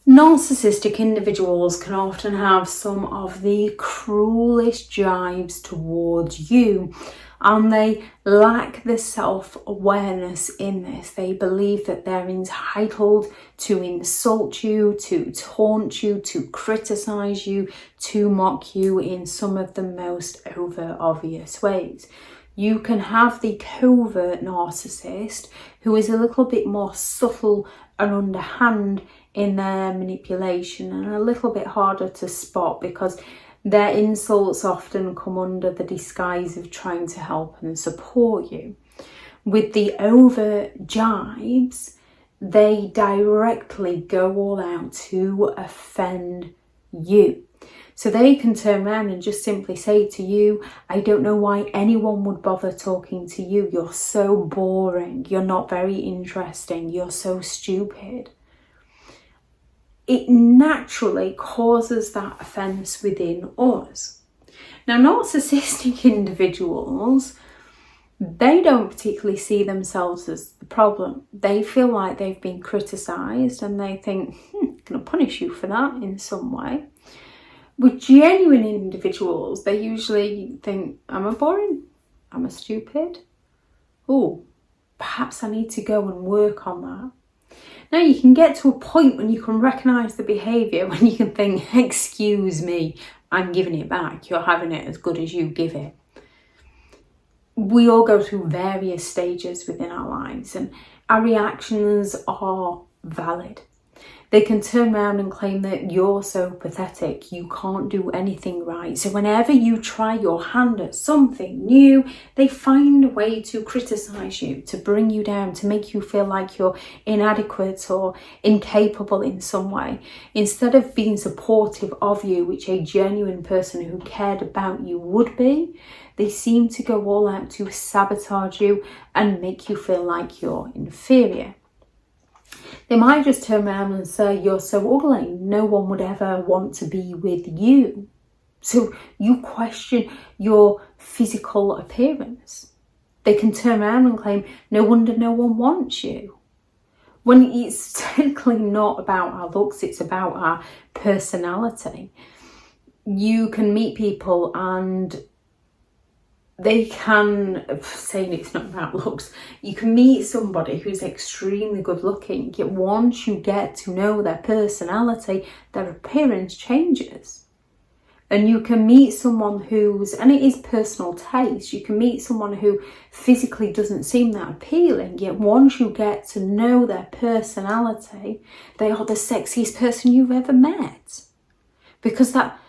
Narcissistic individuals can often have some of the cruelest jibes towards you, and they lack the self-awareness in this. They believe that they're entitled to insult you, to taunt you, to criticize you, to mock you in some of the most overt, obvious ways. You can have the covert narcissist who is a little bit more subtle and underhand in their manipulation and a little bit harder to spot because their insults often come under the disguise of trying to help and support you. With the overt jibes, they directly go all out to offend you. So they can turn around and just simply say to you, I don't know why anyone would bother talking to you. You're so boring. You're not very interesting. You're so stupid. It naturally causes that offence within us. Now, narcissistic individuals, they don't particularly see themselves as the problem. They feel like they've been criticised and they think, I'm going to punish you for that in some way. With genuine individuals, they usually think, I'm a boring, I'm a stupid. Oh, perhaps I need to go and work on that. Now you can get to a point when you can recognise the behaviour, when you can think, excuse me, I'm giving it back. You're having it as good as you give it. We all go through various stages within our lives and our reactions are valid. They can turn around and claim that you're so pathetic, you can't do anything right. So whenever you try your hand at something new, they find a way to criticise you, to bring you down, to make you feel like you're inadequate or incapable in some way. Instead of being supportive of you, which a genuine person who cared about you would be, they seem to go all out to sabotage you and make you feel like you're inferior. They might just turn around and say, you're so ugly, no one would ever want to be with you. So you question your physical appearance. They can turn around and claim, no wonder no one wants you. When it's technically not about our looks, it's about our personality. You can meet people and they can, saying it's not about looks, you can meet somebody who's extremely good looking, yet once you get to know their personality, their appearance changes. And you can meet someone who's, and it is personal taste, you can meet someone who physically doesn't seem that appealing, yet once you get to know their personality, they are the sexiest person you've ever met. Because that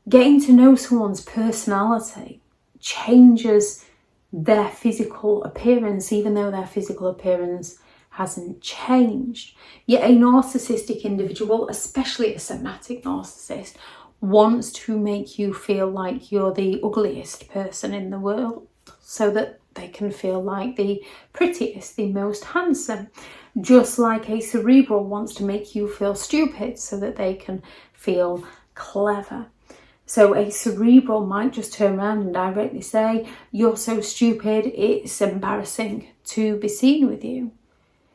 getting to know someone's personality changes their physical appearance, even though their physical appearance hasn't changed. Yet a narcissistic individual, especially a somatic narcissist, wants to make you feel like you're the ugliest person in the world so that they can feel like the prettiest, the most handsome. Just like a cerebral wants to make you feel stupid so that they can feel clever. So a cerebral might just turn around and directly say, you're so stupid, it's embarrassing to be seen with you.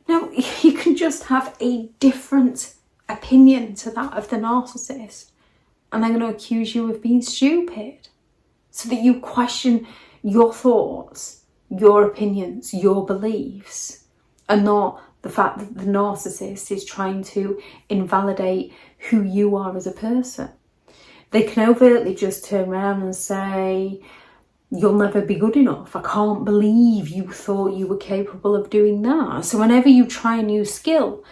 Now, you can just have a different opinion to that of the narcissist, and they're going to accuse you of being stupid, so that you question your thoughts, your opinions, your beliefs, and not the fact that the narcissist is trying to invalidate who you are as a person. They can overtly just turn around and say, you'll never be good enough. I can't believe you thought you were capable of doing that. So whenever you try a new skill,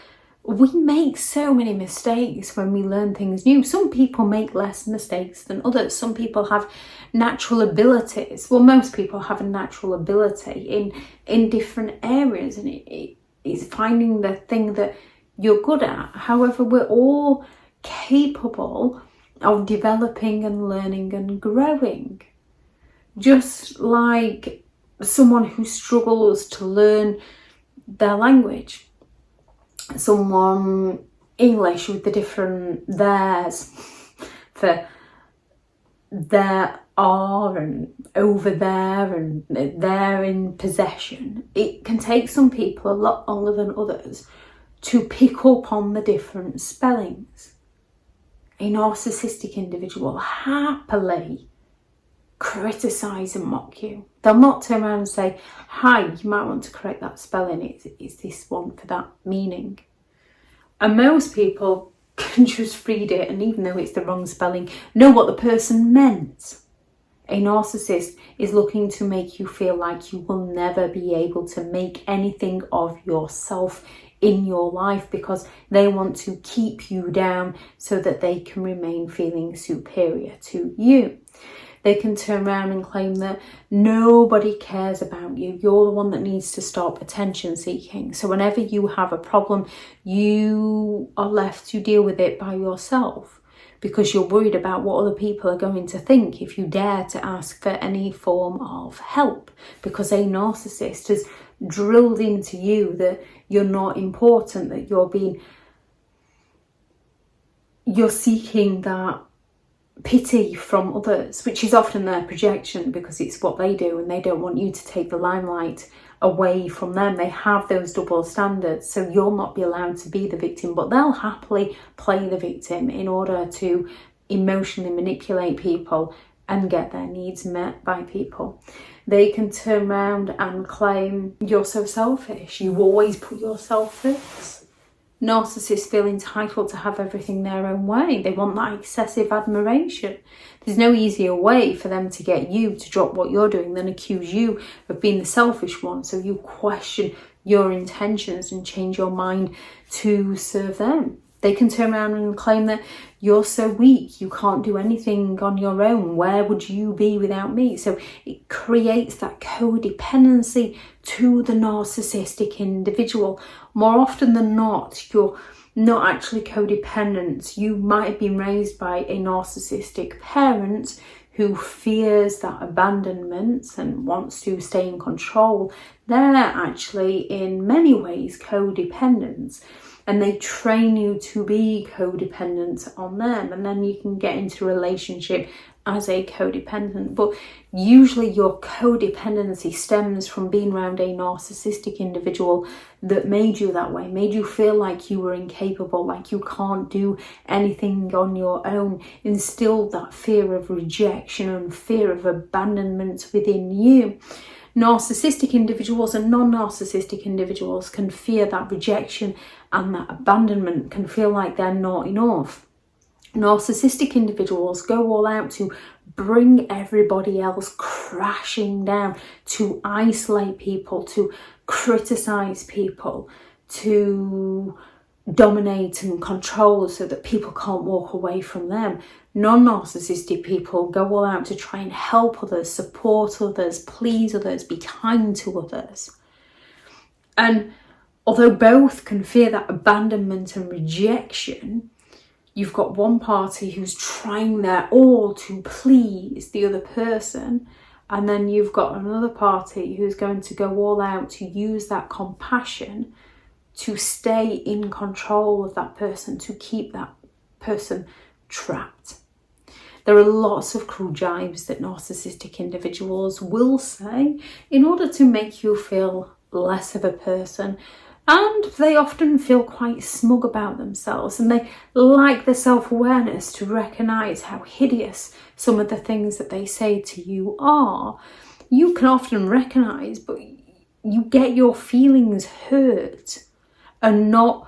we make so many mistakes when we learn things new. Some people make less mistakes than others. Some people have natural abilities. Well, most people have a natural ability in different areas, and it's finding the thing that you're good at. However, we're all capable of developing and learning and growing. Just like someone who struggles to learn their language, someone English with the different theirs for there are and over there and they're in possession. It can take some people a lot longer than others to pick up on the different spellings. A narcissistic individual happily criticise and mock you. They'll not turn around and say, hi, you might want to correct that spelling, it's this one for that meaning. And most people can just read it, and even though it's the wrong spelling, know what the person meant. A narcissist is looking to make you feel like you will never be able to make anything of yourself in your life, because they want to keep you down so that they can remain feeling superior to you. They can turn around and claim that nobody cares about you. You're the one that needs to stop attention seeking. So whenever you have a problem, you are left to deal with it by yourself, because you're worried about what other people are going to think if you dare to ask for any form of help, because a narcissist has drilled into you that you're not important, that you're seeking that pity from others, which is often their projection, because it's what they do and they don't want you to take the limelight away from them. They have those double standards, so you'll not be allowed to be the victim, but they'll happily play the victim in order to emotionally manipulate people and get their needs met by people. They can turn around and claim you're so selfish, you always put yourself first. Narcissists feel entitled to have everything their own way. They want that excessive admiration. There's no easier way for them to get you to drop what you're doing than accuse you of being the selfish one, so you question your intentions and change your mind to serve them. They can turn around and claim that you're so weak, you can't do anything on your own. Where would you be without me? So it creates that codependency to the narcissistic individual. More often than not, you're not actually codependent. You might have been raised by a narcissistic parent who fears that abandonment and wants to stay in control. They're actually in many ways codependent, and they train you to be codependent on them, and then you can get into a relationship as a codependent. But usually your codependency stems from being around a narcissistic individual that made you that way, made you feel like you were incapable, like you can't do anything on your own, instilled that fear of rejection and fear of abandonment within you. Narcissistic individuals and non-narcissistic individuals can fear that rejection and that abandonment, can feel like they're not enough. Narcissistic individuals go all out to bring everybody else crashing down, to isolate people, to criticize people, to dominate and control so that people can't walk away from them. Non-narcissistic people go all out to try and help others, support others, please others, be kind to others. And although both can fear that abandonment and rejection, you've got one party who's trying their all to please the other person, and then you've got another party who's going to go all out to use that compassion to stay in control of that person, to keep that person trapped. There are lots of cruel jibes that narcissistic individuals will say in order to make you feel less of a person, and they often feel quite smug about themselves, and they like the self-awareness to recognise how hideous some of the things that they say to you are. You can often recognise, but you get your feelings hurt, and not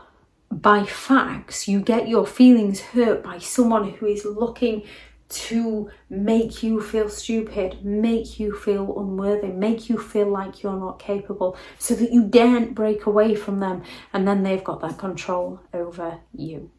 by facts. You get your feelings hurt by someone who is looking to make you feel stupid, make you feel unworthy, make you feel like you're not capable, so that you daren't break away from them, and then they've got that control over you.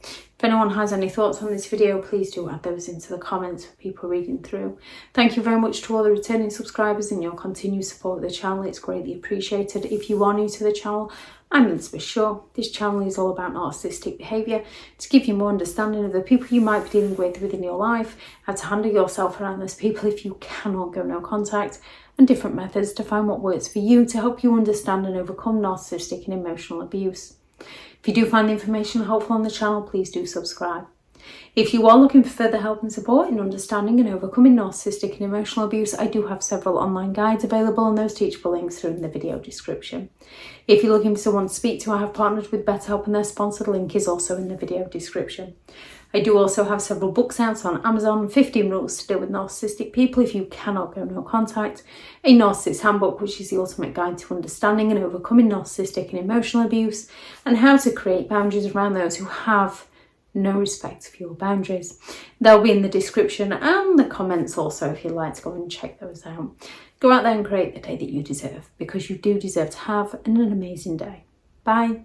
If anyone has any thoughts on this video, please do add those into the comments for people reading through. Thank you very much to all the returning subscribers and your continued support of the channel. It's greatly appreciated. If you are new to the channel, I'm Elizabeth Shaw. This channel is all about narcissistic behaviour, to give you more understanding of the people you might be dealing with within your life, how to handle yourself around those people if you cannot go no contact, and different methods to find what works for you to help you understand and overcome narcissistic and emotional abuse. If you do find the information helpful on the channel, please do subscribe. If you are looking for further help and support in understanding and overcoming narcissistic and emotional abuse, I do have several online guides available, and those teachable links are in the video description. If you're looking for someone to speak to, I have partnered with BetterHelp, and their sponsored link is also in the video description. I do also have several books out on Amazon: 15 Rules to Deal with Narcissistic People If You Cannot Go No Contact, a Narcissists Handbook, which is the ultimate guide to understanding and overcoming narcissistic and emotional abuse, and how to create boundaries around those who have no respect for your boundaries. They'll be in the description and the comments also if you'd like to go and check those out. Go out there and create the day that you deserve, because you do deserve to have an amazing day. Bye.